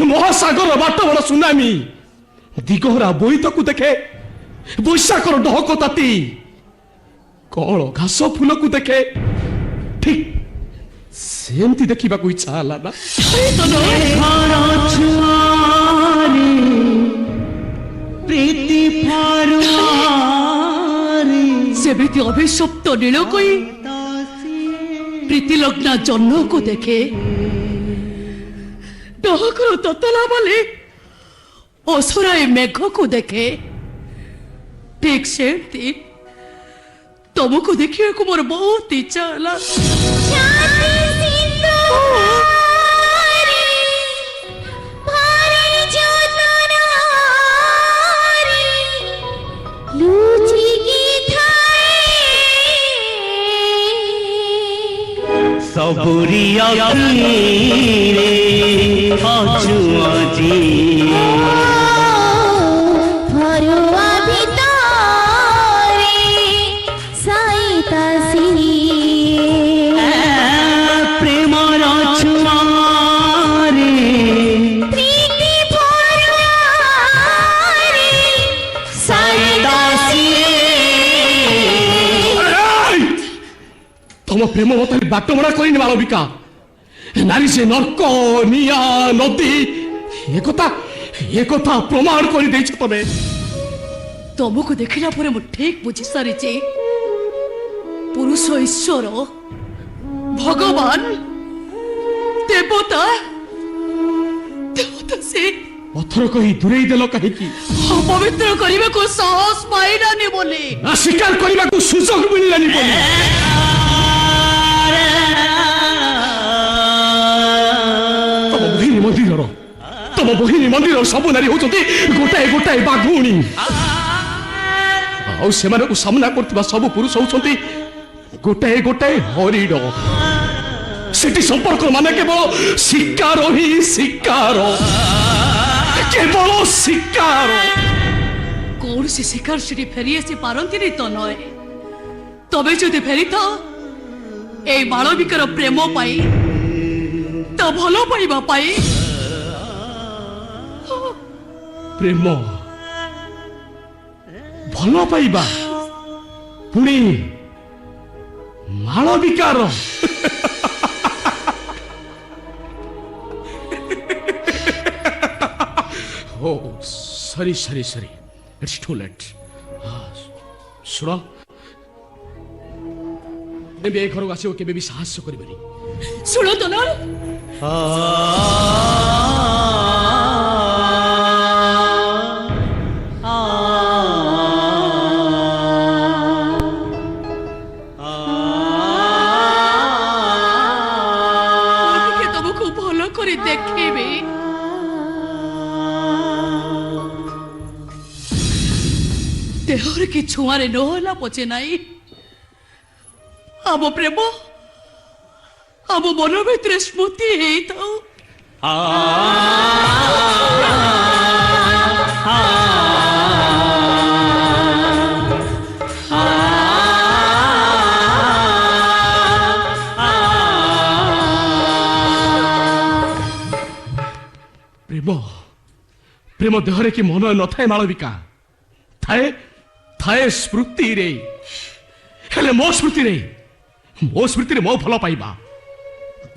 ମହାସାଗର ବାଟ ବଡ଼ ସୁନାମି ଦିଗହରା ବୋଇତକୁ ଦେଖେ, ବୈଶାଖର ଡହକ ତାତି କଅଁଳ ଘାସ ଫୁଲକୁ ଦେଖେ। ଠିକ ସେମିତି ଦେଖିବାକୁ ଇଚ୍ଛା ହେଲା ନା? ଘର ଛୁଆରେ ପ୍ରୀତି ଫରୁଆରେ ସେମିତି ଅଭିଶପ୍ତ ନୀଳକଇ ପ୍ରୀତିଲଗ୍ନା ଜହ୍ନକୁ ଦେଖେ, ଡହକର ତତଲା ବାଲି ଅସରାଏ ମେଘକୁ ଦେଖେ। ଠିକ ସେମିତି ତମକୁ ଦେଖିବାକୁ ମୋର ବହୁତ ଇଚ୍ଛା ହେଲା। ছাতি সিন্ধু করে ভরে যতনারে লুচি গিটায়ে ସବୁରି ଆଖିରେ ଅଛୁ ଆଜି ফরুয়া ভিতরে সাইতাসি ପ୍ରେମର ଛୁଆରେ প্রীতি ফরুয়ারে ସଇତା ସିଏ ତମ ପ୍ରେମ ମତେ ବାଟମଣା କରିନି ମାଳବିକା। ନାରୀ ସେ ନର୍କ ନିଆଁ ନଦୀ ଏକଥା ପ୍ରମାଣ କରିଦେଇଛ ତମେ। ତମକୁ ଦେଖିଲା ପରେ ମୁଁ ଠିକ ବୁଝି ସାରିଛି, ପୁରୁଷ ଈଶ୍ୱର, ଭଗବାନ, ଦେବତା ସେ ପଥର କହି ଦୂରେଇ ଦେଲ କାହିଁକି? ଅପବିତ୍ର କରିବାକୁ ସାହସ ପାଇଲାନି ବୋଲି। ନା ସ୍ୱୀକାର କରିବାକୁ ସୁଯୋଗ ମିଳିଲାନି ବୋଲି? ତମ ମୋହିନୀ ମନ୍ଦିରର ସବୁ ନାରୀ ହଉଛନ୍ତି ଗୋଟାଏ ବାଘୁଣୀ, ଆଉ ସେମାନଙ୍କୁ ସାମ୍ନା କରୁଥିବା ସବୁ ପୁରୁଷ ହଉଛନ୍ତି गोटे गोटे हरिण सेठी संपर्क माने केवल शिकार ही शिकार केवल शिकार कौन से शिकार से फेरी आसी पारती तो नए तबे जो फेरी था ए मालविकर प्रेम पाई तो भल पाइबा पाई प्रेम भल पाइबा पुणी मालविकार oh sorry sorry sorry it's too late सुनो ए घर को आसो केबे भी साहस करबेनी सुनो तो ना तुमको भल कर देखेबे देहर की छुआरे नहला पचे नाई आम प्रेम आम मन भीतर स्मृति है प्रेम प्रेम देहरे कि मन न थाए मालविका थाए थाए स्मृति रे हेले मो स्मृति रे मो भल पाइबा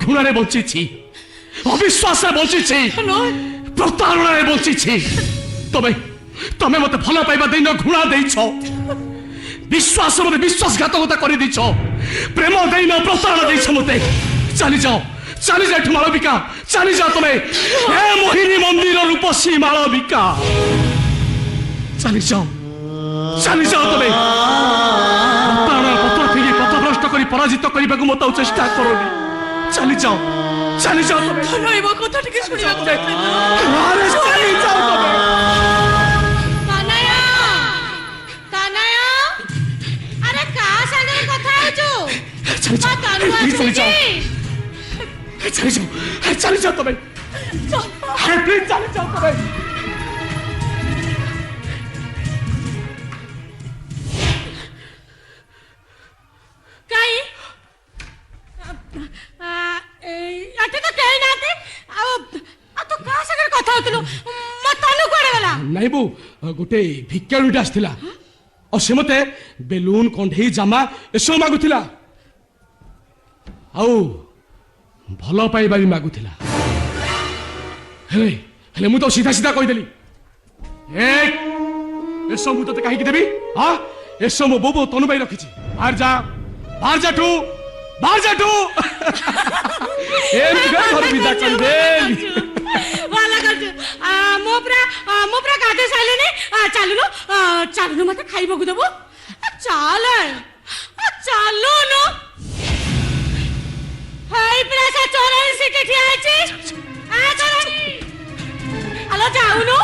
घृणा रे बंची अविश्वास रे बंची प्रतारणा रे बंची तबे तमे मते भल पाइबा देन घृणा देइछ विश्वास मते विश्वासघातकता करि दिछ प्रेम देन प्रतारणा देइछ मते चली जाओ मालविका चली जाओ तमे हे मोहिनी मंदिर रूपसी मालविका चली जाओ तमे पत्र फिरी पथभ्रष्ट करी पराजित करने को मत चेष्टा करोनी चली जाओ तमे कथा टिके सुनिया अरे चली जाओ तमे कानाया अरे का संगे कथा होचो चली जाओ तमे प्लीज चली जाओ तमे नहीं बो गोटे भिक्षाणीटे आसला और से मते बेलून कंढे जामा एसो मागुला आउ भल पाइबा भी मागुला हेले मु तो सीधा सीधा कहीदेली एसो मु तो कहीं देवी हाँ एसो मो बो तनु पाई रखी बाहर जा ठू घर विदा कर दे मोपरा गाधे साइले चालू मत खाइबा को देबो चालो नो हाय प्रेसा चोराई सीटे ठिया आछि आ चोराई आलो जाऊ नो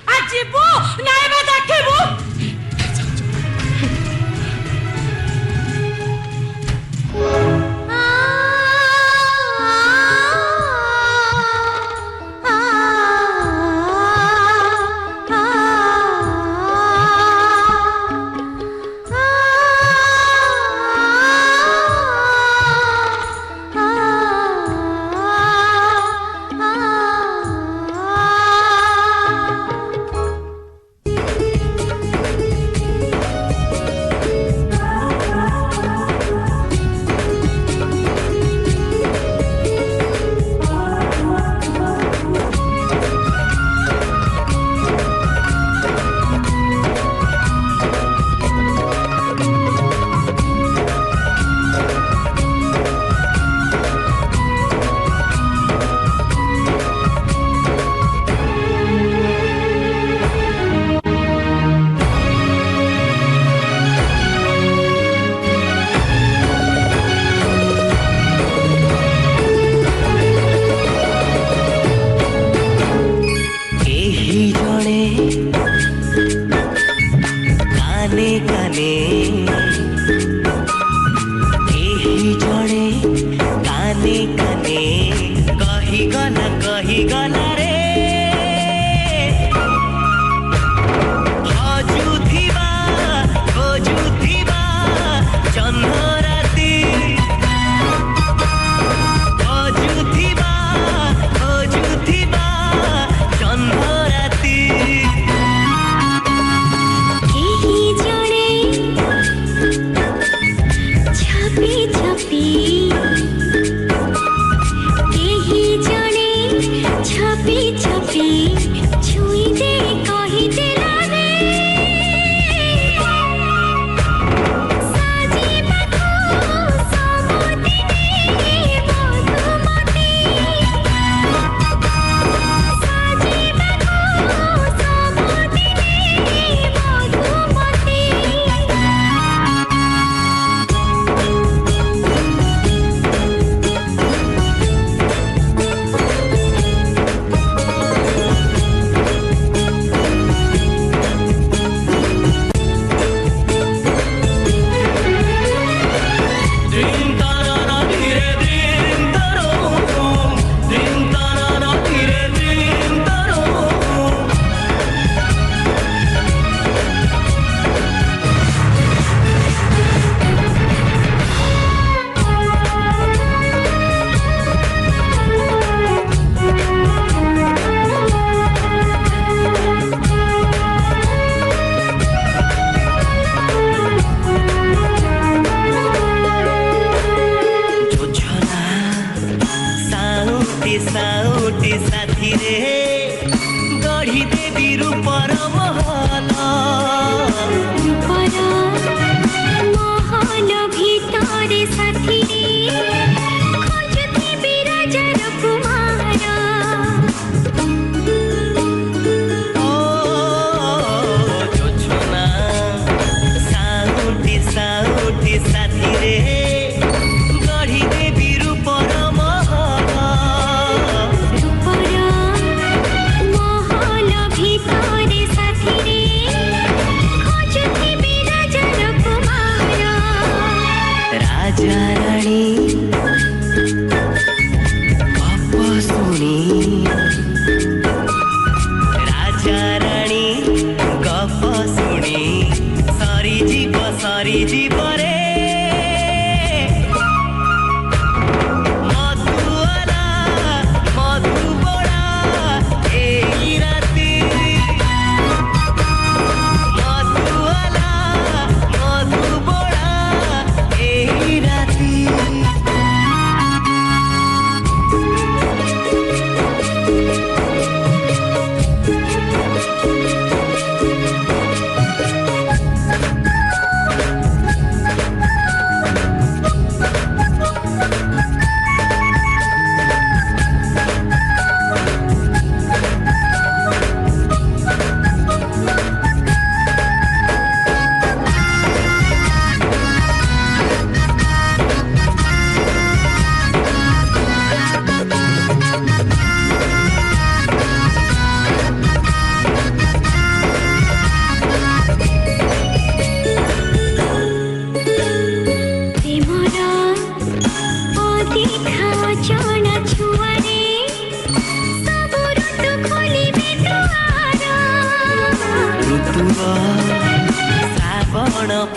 आ जीबो नाइ बा देखबो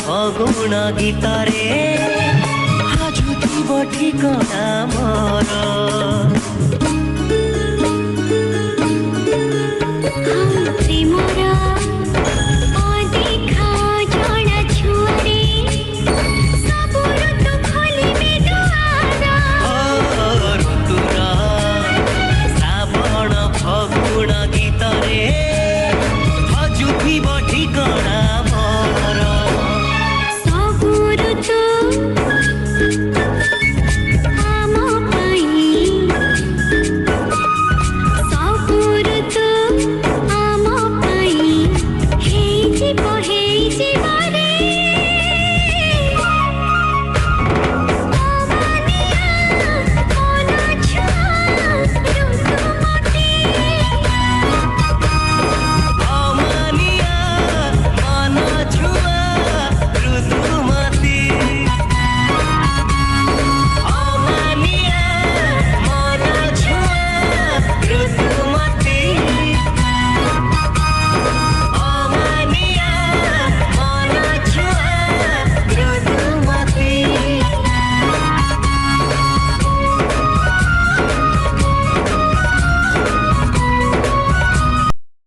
फगुण गीतरे हाजुथिब ठिकना मोर